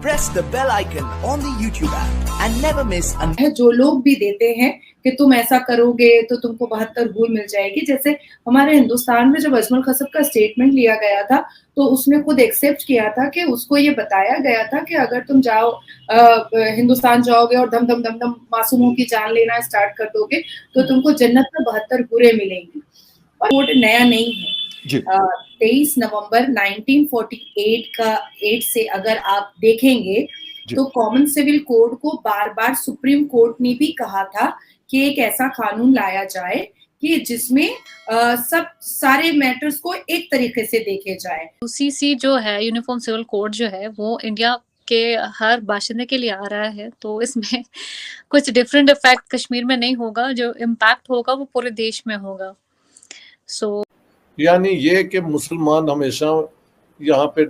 press the bell icon on the YouTube app and never miss जो लोग भी देते हैं कि तुम ऐसा करोगे तो तुमको 72 हूर मिल जाएगी। जैसे हमारे हिंदुस्तान में जब अजमल खसब का स्टेटमेंट लिया गया था तो उसने खुद एक्सेप्ट किया था कि उसको ये बताया गया था कि अगर तुम जाओ हिंदुस्तान जाओगे और धम धम धम धम मासूमों की जान लेना स्टार्ट कर दोगे तो तुमको जन्नत में 72 हूरें मिलेंगी। और कोड नया नहीं है। 23 नवंबर 1948 का 8 से अगर आप देखेंगे तो कॉमन सिविल कोड को बार-बार सुप्रीम कोर्ट ने भी कहा था कि एक ऐसा कानून लाया जाए कि जिसमें सब सारे मैटर्स को एक तरीके से देखे जाए। यूसीसी जो है यूनिफॉर्म सिविल कोड जो है वो इंडिया के हर बाशिंदे के लिए आ रहा है, तो इसमें कुछ डिफरेंट इफेक्ट कश्मीर में नहीं होगा, जो इम्पैक्ट होगा वो पूरे देश में होगा। यानी ये कि मुसलमान हमेशा यहाँ पे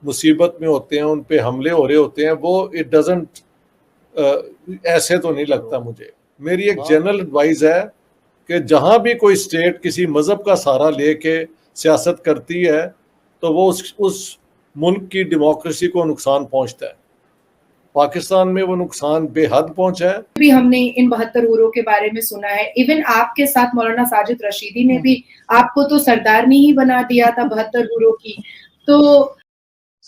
मुसीबत में होते हैं, उन पे हमले हो रहे होते हैं, वो इट डजंट ऐसे तो नहीं लगता मुझे। मेरी एक जनरल एडवाइस है कि जहाँ भी कोई स्टेट किसी मजहब का सहारा लेके सियासत करती है तो वो उस मुल्क की डेमोक्रेसी को नुकसान पहुंचता है। पाकिस्तान में वो नुकसान बेहद पहुंचा है। भी हमने इन 72 हूरों के बारे में सुना है। इवन आपके साथ मौलाना साजिद रशीदी ने भी आपको तो सरदारनी ही बना दिया था 72 हूरों की। तो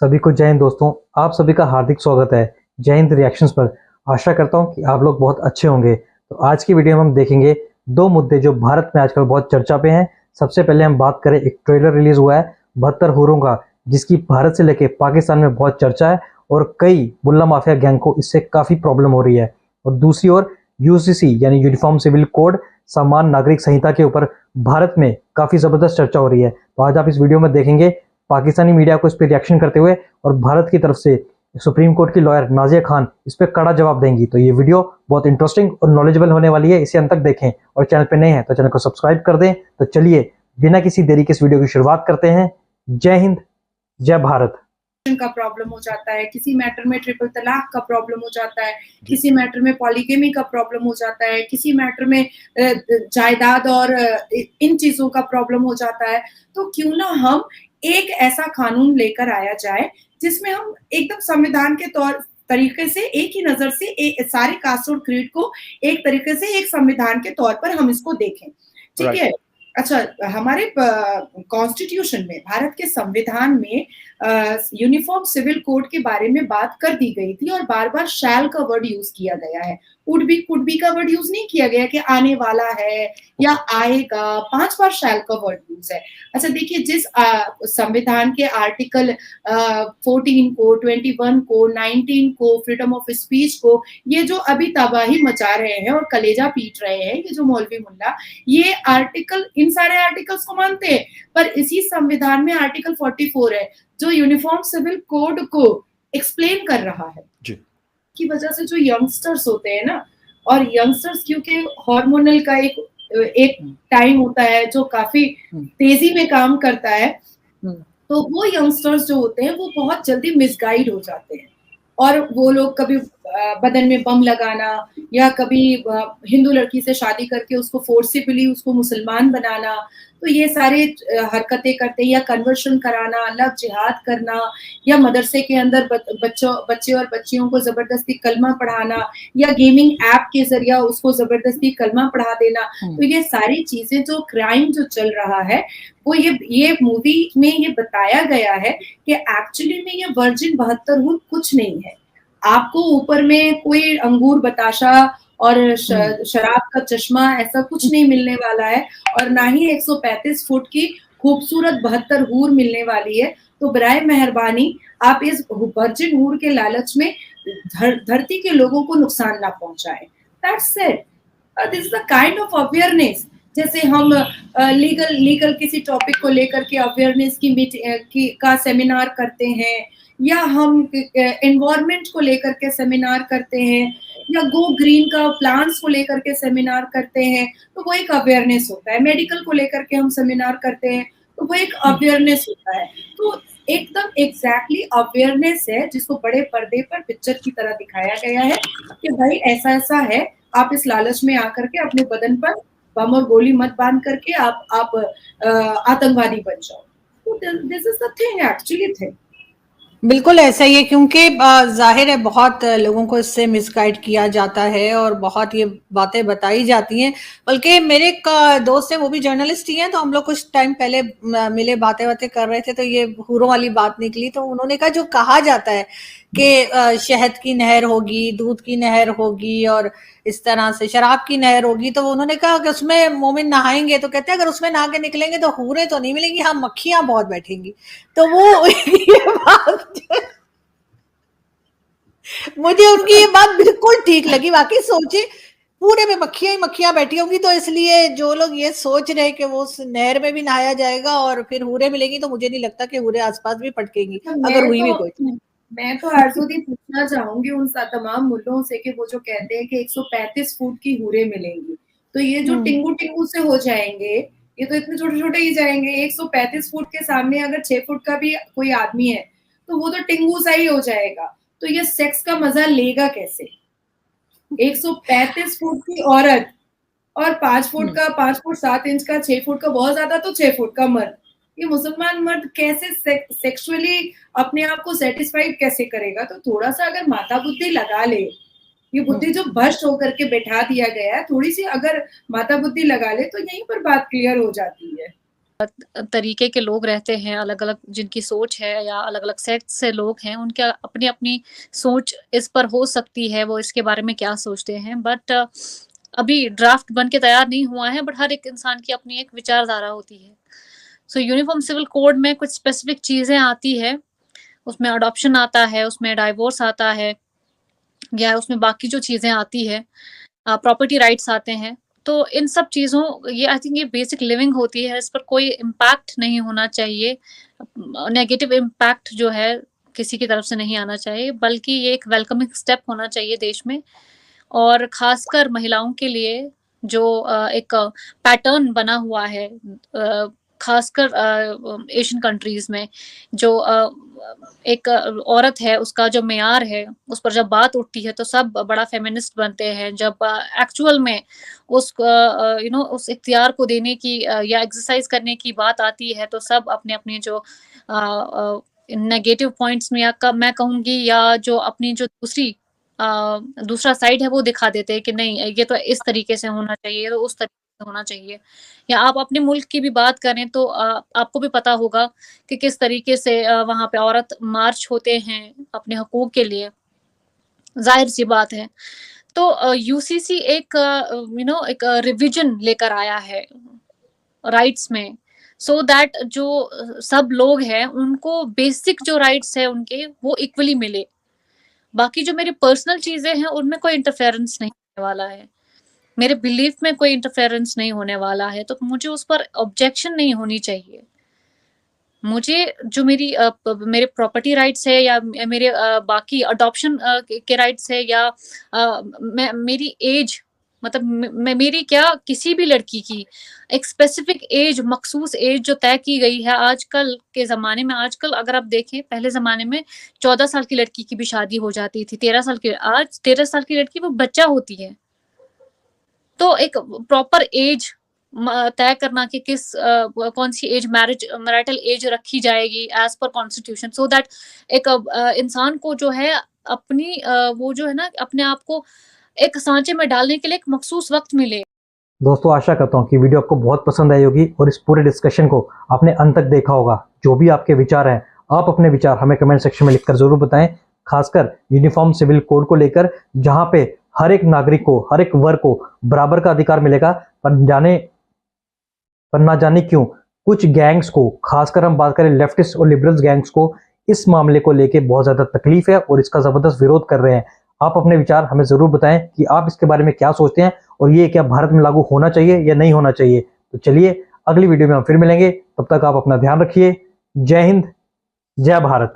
सभी को जय हिंद दोस्तों, आप सभी का हार्दिक स्वागत है जय हिंद रिएक्शंस पर। आशा करता हूं कि आप लोग बहुत अच्छे होंगे। तो आज की वीडियो में हम देखेंगे दो मुद्दे जो भारत में आजकल बहुत चर्चा पे हैं। सबसे पहले हम बात करें, एक ट्रेलर रिलीज हुआ है 72 हूरों का, जिसकी भारत से लेके पाकिस्तान में बहुत चर्चा है और कई मुल्ला माफिया गैंग को इससे काफी प्रॉब्लम हो रही है। और दूसरी ओर यूसीसी यानी यूनिफॉर्म सिविल कोड समान नागरिक संहिता के ऊपर भारत में काफी जबरदस्त चर्चा हो रही है। तो आज आप इस वीडियो में देखेंगे पाकिस्तानी मीडिया को इस पर रिएक्शन करते हुए और भारत की तरफ से सुप्रीम कोर्ट की लॉयर नाजिया खान इस पर कड़ा जवाब देंगी। तो ये वीडियो बहुत इंटरेस्टिंग और नॉलेजेबल होने वाली है, इसे अंत तक देखें और चैनल पे नए हैं तो चैनल को सब्सक्राइब कर दें। तो चलिए बिना किसी देरी के इस वीडियो की शुरुआत करते हैं। जय हिंद, जय भारत। का प्रॉब्लम हो जाता है, किसी मैटर में ट्रिपल तलाक का प्रॉब्लम हो जाता है, किसी मैटर में पॉलीगेमी का प्रॉब्लम हो जाता है, किसी मैटर में जायदाद और इन चीजों का प्रॉब्लम हो जाता है। तो क्यों ना हम एक ऐसा कानून लेकर आया जाए जिसमें हम एकदम संविधान के तरीके से एक ही नजर से सारे कास्ट और क्रीड को एक तरीके से एक संविधान के तौर पर हम इसको देखें। ठीक है। अच्छा, हमारे कॉन्स्टिट्यूशन में, भारत के संविधान में यूनिफॉर्म सिविल कोड के बारे में बात कर दी गई थी और बार बार शैल का वर्ड यूज किया गया है। कुड बी का वर्ड यूज नहीं किया गया कि आने वाला है या आएगा। 5 बार शैल का वर्ड यूज है। अच्छा देखिए, जिस संविधान के आर्टिकल 14 को, 21 को, 19 को, फ्रीडम ऑफ स्पीच को, ये जो अभी तबाही मचा रहे हैं और कलेजा पीट रहे हैं ये जो मौलवी मुल्ला, ये आर्टिकल, इन सारे आर्टिकल्स को मानते हैं, पर इसी संविधान में आर्टिकल 44 है जो यूनिफॉर्म सिविल कोड को एक्सप्लेन कर रहा है। की वजह से जो यंगस्टर्स होते हैं ना, और यंगस्टर्स क्योंकि हार्मोनल का एक टाइम होता है जो काफी तेजी में काम करता है, तो वो यंगस्टर्स जो होते हैं वो बहुत जल्दी मिसगाइड हो जाते हैं और वो लोग कभी बदन में बम लगाना या कभी हिंदू लड़की से शादी करके उसको फोर्सिबली उसको मुसलमान बनाना, तो ये सारे हरकतें करते हैं, या कन्वर्शन कराना, अलग जिहाद करना, या मदरसे के अंदर बच्चे और बच्चियों को जबरदस्ती कलमा पढ़ाना, या गेमिंग ऐप के जरिए उसको जबरदस्ती कलमा पढ़ा देना। तो ये सारी चीजें जो क्राइम जो चल रहा है वो ये मूवी में ये बताया गया है कि एक्चुअली में ये वर्जिन 72 हूर कुछ नहीं है। आपको ऊपर में कोई अंगूर बताशा और शराब का चश्मा ऐसा कुछ नहीं मिलने वाला है, और ना ही 135 फुट की खूबसूरत 72 हूर मिलने वाली है। तो बराए मेहरबानी आप इस वर्जिन हूर के लालच में धरती के लोगों को नुकसान ना पहुंचाएं। That's it. This is the kind of awareness. जैसे हम लीगल किसी टॉपिक को लेकर के अवेयरनेस का सेमिनार करते हैं, या हम एनवायरनमेंट को लेकर के सेमिनार करते हैं, या गो ग्रीन का प्लांट्स को लेकर के सेमिनार करते हैं, तो वो एक अवेयरनेस होता है। मेडिकल को लेकर के हम सेमिनार करते हैं तो वो एक अवेयरनेस होता है। तो एकदम एग्जैक्टली अवेयरनेस है जिसको बड़े पर्दे पर पिक्चर की तरह दिखाया गया है कि भाई ऐसा ऐसा है, आप इस लालच में आकर के अपने बदन पर बम और गोली मत बांध करके आप आतंकवादी बन जाओ। तो this is the thing, actually thing. बिल्कुल ऐसा ही है, क्योंकि जाहिर है बहुत लोगों को इससे मिसगाइड किया जाता है और बहुत ये बातें बताई जाती हैं। बल्कि मेरे एक दोस्त है, वो भी जर्नलिस्ट ही हैं, तो हम लोग कुछ टाइम पहले मिले, बातें कर रहे थे, तो ये हूरों वाली बात निकली। तो उन्होंने कहा जो कहा जाता है कि शहद की नहर होगी, दूध की नहर होगी और इस तरह से शराब की नहर होगी, तो उन्होंने कहा कि उसमें मोमिन नहाएंगे, तो कहते हैं अगर उसमें नहा के निकलेंगे तो हूरें तो नहीं मिलेंगी, हाँ मक्खियां बहुत बैठेंगी। तो वो ये बात मुझे उनकी ये बात बिल्कुल ठीक लगी। वाकई सोचे पूरे में मक्खियां ही मक्खियां बैठी होंगी, तो इसलिए जो लोग ये सोच रहे हैं कि वो उस नहर में भी नहाया जाएगा और फिर हूरें मिलेंगी, तो मुझे नहीं लगता कि हूरें आसपास भी पटकेंगी, तो अगर हुई भी कोई। मैं तो आरज़ूदी पूछना चाहूंगी उन तमाम मुल्लों से कि वो जो कहते हैं कि 135 फुट की हूरें मिलेंगी, तो ये जो टिंगू टिंगू से हो जाएंगे, ये तो इतने छोटे छोटे ही जाएंगे। 135 फुट के सामने अगर 6 फुट का भी कोई आदमी है तो वो तो टिंगू सा ही हो जाएगा। तो ये सेक्स का मजा लेगा कैसे? 135 फुट की औरत और 5 फुट का, 5 फुट 7 इंच का, 6 फुट का, बहुत ज्यादा तो 6 फुट का मर्द, ये मुसलमान मर्द कैसे सेक्सुअली अपने आप को सेटिस्फाइड कैसे करेगा? तो थोड़ा सा अगर माथा बुद्धि लगा ले, ये बुद्धि जो भ्रष्ट होकर के बैठा दिया गया है, थोड़ी सी अगर माथा बुद्धि लगा ले तो यहीं पर बात क्लियर हो जाती है। तरीके के लोग रहते हैं, अलग-अलग जिनकी सोच है या अलग-अलग सेक्ट से लोग हैं, उनके अपनी-अपनी सोच इस पर हो सकती है, वो इसके बारे में क्या सोचते हैं। बट अभी ड्राफ्ट बन के तैयार नहीं हुआ है, बट हर एक इंसान की अपनी एक विचारधारा होती है। सो यूनिफॉर्म सिविल कोड में कुछ स्पेसिफिक चीज़ें आती है, उसमें अडॉप्शन आता है, उसमें डाइवोर्स आता है या उसमें बाकी जो चीज़ें आती है, प्रॉपर्टी राइट्स आते हैं। तो इन सब चीज़ों ये आई थिंक ये बेसिक लिविंग होती है, इस पर कोई इम्पैक्ट नहीं होना चाहिए। नेगेटिव इम्पैक्ट जो है किसी की तरफ से नहीं आना चाहिए, बल्कि ये एक वेलकमिंग स्टेप होना चाहिए देश में। और ख़ासकर महिलाओं के लिए जो एक पैटर्न बना हुआ है, ख़ासकर एशियन कंट्रीज़ में जो एक औरत है, उसका जो मेयार है, उस पर जब बात उठती है तो सब बड़ा फेमिनिस्ट बनते हैं। जब एक्चुअल में उस उस इख्तियार को देने की या एक्सरसाइज करने की बात आती है, तो सब अपने-अपने जो नेगेटिव पॉइंट्स में या मैं कहूँगी या जो अपनी जो दूसरा साइड है वो दिखा देते हैं कि नहीं ये तो इस तरीके से होना चाहिए, तो उस तरीके से होना चाहिए। या आप अपने मुल्क की भी बात करें तो आपको भी पता होगा कि किस तरीके से वहाँ पे औरत मार्च होते हैं अपने हकूक के लिए, ज़ाहिर-सी बात है। तो यूसीसी एक एक रिविजन लेकर आया है राइट्स में, सो दैट जो सब लोग हैं उनको बेसिक जो राइट्स है उनके वो इक्वली मिले। बाकी जो मेरी पर्सनल चीज़ें हैं उनमें कोई इंटरफेरेंस नहीं होने वाला है। मेरे बिलीफ में कोई इंटरफेरेंस नहीं होने वाला है, तो मुझे उस पर ऑब्जेक्शन नहीं होनी चाहिए। मुझे जो मेरे प्रॉपर्टी राइट्स है या मेरे बाकी अडॉप्शन के राइट्स है या मेरी एज मतलब मेरी क्या किसी भी लड़की की एक स्पेसिफिक एज, मखसूस एज जो तय की गई है आजकल के ज़माने में। आजकल अगर आप देखें, पहले ज़माने में 14 साल की लड़की की भी शादी हो जाती थी, 13 साल की। आज 13 साल की लड़की वो बच्चा होती है। तो एक प्रॉपर एज तय करना कि कौन सी एज मैरिटल एज रखी जाएगी as per constitution, so that एक इंसान को जो है अपनी वो जो है ना अपने आप को एक सांचे में डालने के लिए एक मखसूस वक्त मिले। दोस्तों आशा करता हूँ कि वीडियो आपको बहुत पसंद आई होगी और इस पूरे डिस्कशन को आपने अंत तक देखा होगा। जो भी आपके विचार हैं, आप अपने विचार हमें कमेंट सेक्शन में लिखकर जरूर बताएं, खासकर यूनिफॉर्म सिविल कोड को लेकर, जहां पे हर एक नागरिक को, हर एक वर्ग को बराबर का अधिकार मिलेगा। पर ना जाने क्यों कुछ गैंग्स को, खासकर हम बात करें लेफ्टिस्ट और लिबरल्स गैंग्स को, इस मामले को लेके बहुत ज्यादा तकलीफ है और इसका जबरदस्त विरोध कर रहे हैं। आप अपने विचार हमें जरूर बताएं कि आप इसके बारे में क्या सोचते हैं और ये क्या भारत में लागू होना चाहिए या नहीं होना चाहिए। तो चलिए अगली वीडियो में हम फिर मिलेंगे, तब तक आप अपना ध्यान रखिए। जय हिंद, जय भारत।